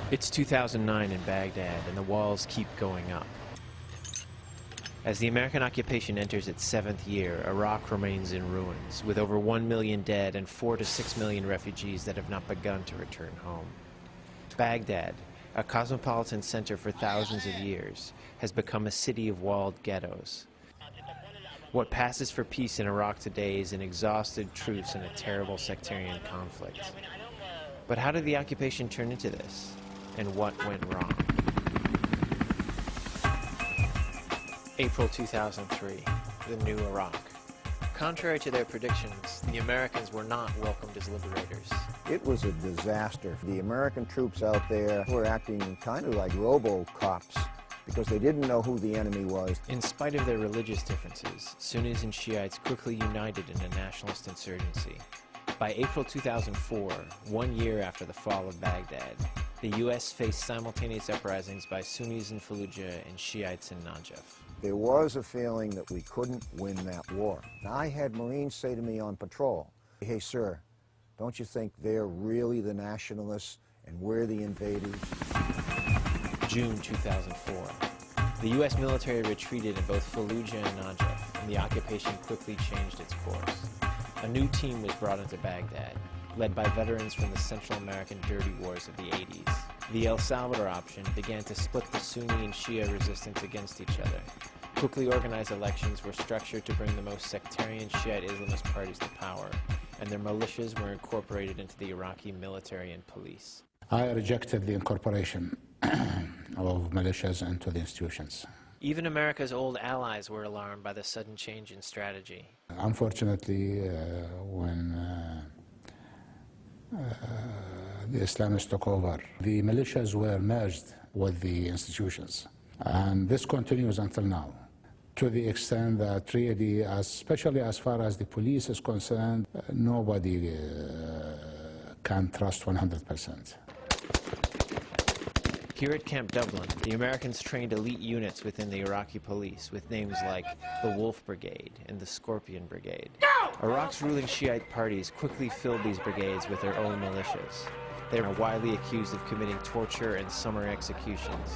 It's 2009 in Baghdad, and the walls keep going up. As the American occupation enters its 7th year, Iraq remains in ruins, with over 1 million dead and 4 to 6 million refugees that have not begun to return home. Baghdad, a cosmopolitan center for thousands of years, has become a city of walled ghettos. What passes for peace in Iraq today is an exhausted truce and a terrible sectarian conflict. But how did the occupation turn into this? And what went wrong? April 2003, the new Iraq. Contrary to their predictions, the Americans were not welcomed as liberators. It was a disaster. The American troops out there were acting kind of like robo-cops because they didn't know who the enemy was. In spite of their religious differences, Sunnis and Shiites quickly united in a nationalist insurgency. By April 2004, 1 year after the fall of Baghdad, the U.S. faced simultaneous uprisings by Sunnis in Fallujah and Shiites in Najaf. There was a feeling that we couldn't win that war. I had Marines say to me on patrol, "Hey, sir, don't you think they're really the nationalists and we're the invaders?" June 2004. The U.S. military retreated in both Fallujah and Najaf, and the occupation quickly changed its course. A new team was brought into Baghdad, led by veterans from the Central American dirty wars of the 80s. The El Salvador option began to split the Sunni and Shia resistance against each other. Quickly organized elections were structured to bring the most sectarian Shiite Islamist parties to power, and their militias were incorporated into the Iraqi military and police. I rejected the incorporation of militias into the institutions. Even America's old allies were alarmed by the sudden change in strategy. Unfortunately, when the Islamists took over, the militias were merged with the institutions. And this continues until now, to the extent that really, especially as far as the police is concerned, nobody can trust 100%. Here at Camp Dublin, the Americans trained elite units within the Iraqi police with names like the Wolf Brigade and the Scorpion Brigade. Iraq's ruling Shiite parties quickly filled these brigades with their own militias. They are widely accused of committing torture and summer executions.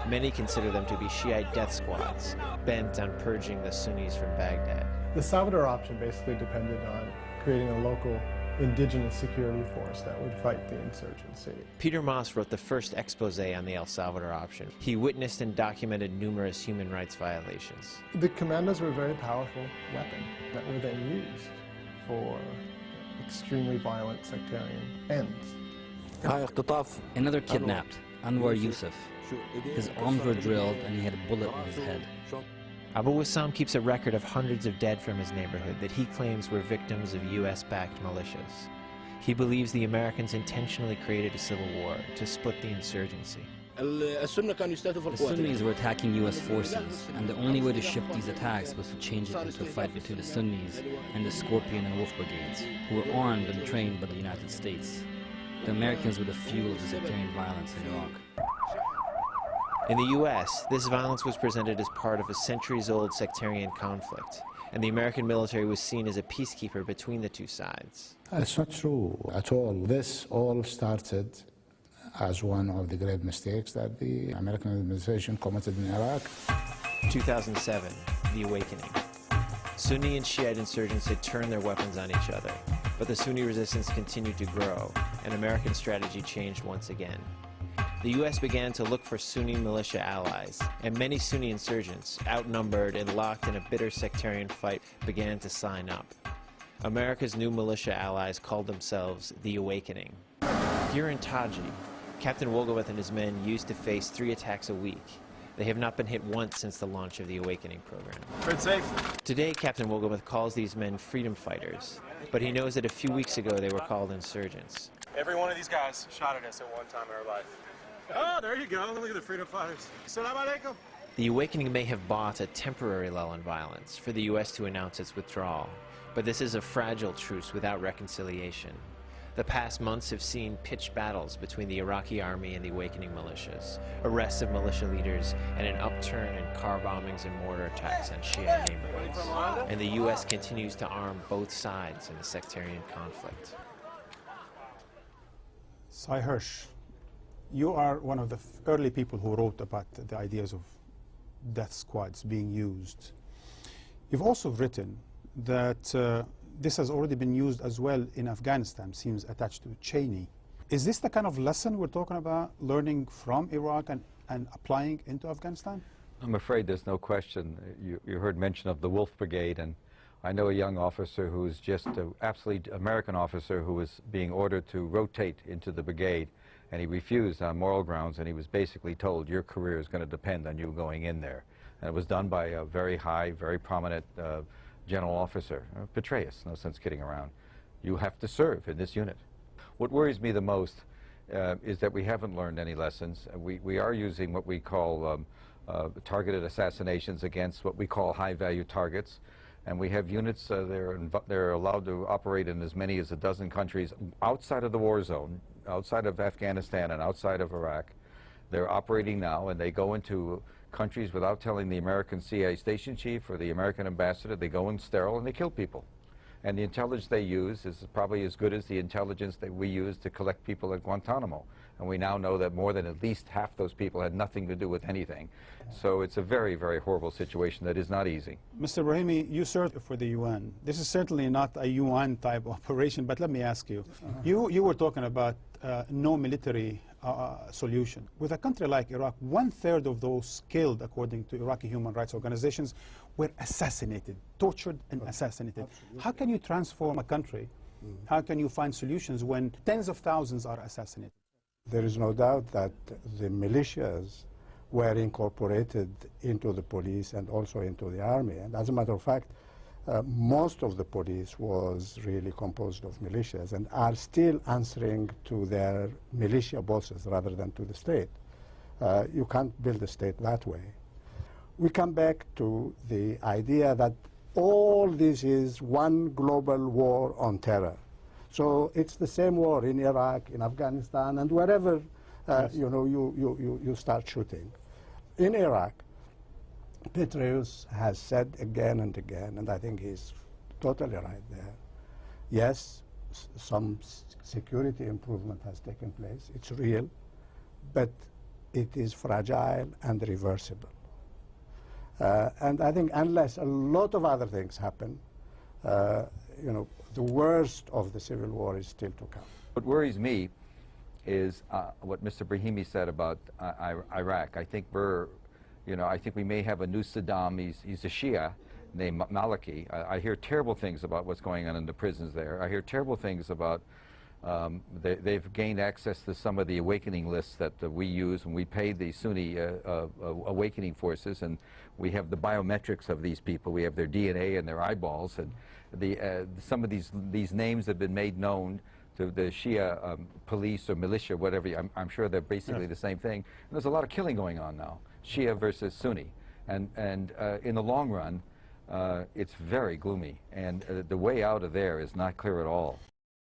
Many consider them to be Shiite death squads, bent on purging the Sunnis from Baghdad. The Salvador option basically depended on creating a local indigenous security force that would fight the insurgency. Peter Moss wrote the first expose on the El Salvador option. He witnessed and documented numerous human rights violations. The commandos were a very powerful weapon that were then used for extremely violent sectarian ends. Another kidnapped, Anwar Yusuf. His arms were drilled and he had a bullet in his head. Abu Wassam keeps a record of hundreds of dead from his neighborhood that he claims were victims of U.S.-backed militias. He believes the Americans intentionally created a civil war to split the insurgency. The Sunnis were attacking U.S. forces, and the only way to shift these attacks was to change it into a fight between the Sunnis and the Scorpion and Wolf brigades, who were armed and trained by the United States. The Americans were the fuel of the sectarian violence in Iraq. In the U.S., this violence was presented as part of a centuries-old sectarian conflict, and the American military was seen as a peacekeeper between the two sides. It's not true at all. This all started as one of the grave mistakes that the American administration committed in Iraq. 2007, the awakening. Sunni and Shiite insurgents had turned their weapons on each other, but the Sunni resistance continued to grow, and American strategy changed once again. The U.S. began to look for Sunni militia allies, and many Sunni insurgents, outnumbered and locked in a bitter sectarian fight, began to sign up. America's new militia allies called themselves the Awakening. Here in Taji, Captain Wolgowith and his men used to face 3 attacks a week. They have not been hit once since the launch of the Awakening program. It's safe. Today, Captain Wolgowith calls these men freedom fighters, but he knows that a few weeks ago they were called insurgents. Every one of these guys shot at us at one time in our life. Oh, there you go. Look at the freedom fighters. Assalamu alaikum. The Awakening may have bought a temporary lull in violence for the U.S. to announce its withdrawal, but this is a fragile truce without reconciliation. The past months have seen pitched battles between the Iraqi army and the Awakening militias, arrests of militia leaders, and an upturn in car bombings and mortar attacks on Shia neighborhoods. And the U.S. continues to arm both sides in the sectarian conflict. Cy Hirsch, You are one of the early people who wrote about the ideas of death squads being used. You've also written that this has already been used as well in Afghanistan, seems attached to Cheney. Is this the kind of lesson we're talking about, learning from Iraq and applying into Afghanistan? I'm afraid there's no question. You heard mention of the Wolf Brigade, and I know a young officer who's just an absolutely American officer who was being ordered to rotate into the brigade, and he refused on moral grounds, and he was basically told, your career is going to depend on you going in there. And it was done by a very high, very prominent general officer. Petraeus, no sense kidding around. You have to serve in this unit. What worries me the most is that we haven't learned any lessons. We are using what we call targeted assassinations against what we call high-value targets. And we have units, they're allowed to operate in as many as a dozen countries outside of the war zone, outside of Afghanistan and outside of Iraq. They're operating now, and they go into countries without telling the American CIA station chief or the American ambassador. They go in sterile and they kill people. And the intelligence they use is probably as good as the intelligence that we use to collect people at Guantanamo. And we now know that more than at least half those people had nothing to do with anything. So it's a very, very horrible situation that is not easy. Mr. Brahimi, you served for the UN. This is certainly not a UN type operation, but let me ask you. You were talking about no military solution. With a country like Iraq, 1/3 of those killed, according to Iraqi human rights organizations, were assassinated, tortured and assassinated. Absolutely. How can you transform a country? How can you find solutions when tens of thousands are assassinated? There is no doubt that the militias were incorporated into the police and also into the army. And as a matter of fact, most of the police was really composed of militias and are still answering to their militia bosses rather than to the state. You can't build a state that way. We come back to the idea that all this is one global war on terror. So it's the same war in Iraq, in Afghanistan, and wherever yes. you start shooting. In Iraq, Petraeus has said again and again, and I think he's totally right there, yes, some security improvement has taken place, it's real, but it is fragile and reversible. And I think unless a lot of other things happen, the worst of the civil war is still to come. What worries me is what Mr. Brahimi said about Iraq. I think I think we may have a new Saddam. He's a Shia named Maliki. I hear terrible things about what's going on in the prisons there. I hear terrible things about they've gained access to some of the awakening lists that we use, and we pay the Sunni awakening forces, and we have the biometrics of these people. We have their DNA and their eyeballs, and some of these names have been made known to the Shia police or militia, whatever. I'm sure they're basically the same thing. And there's a lot of killing going on now, Shia versus Sunni, and in the long run, it's very gloomy, and the way out of there is not clear at all.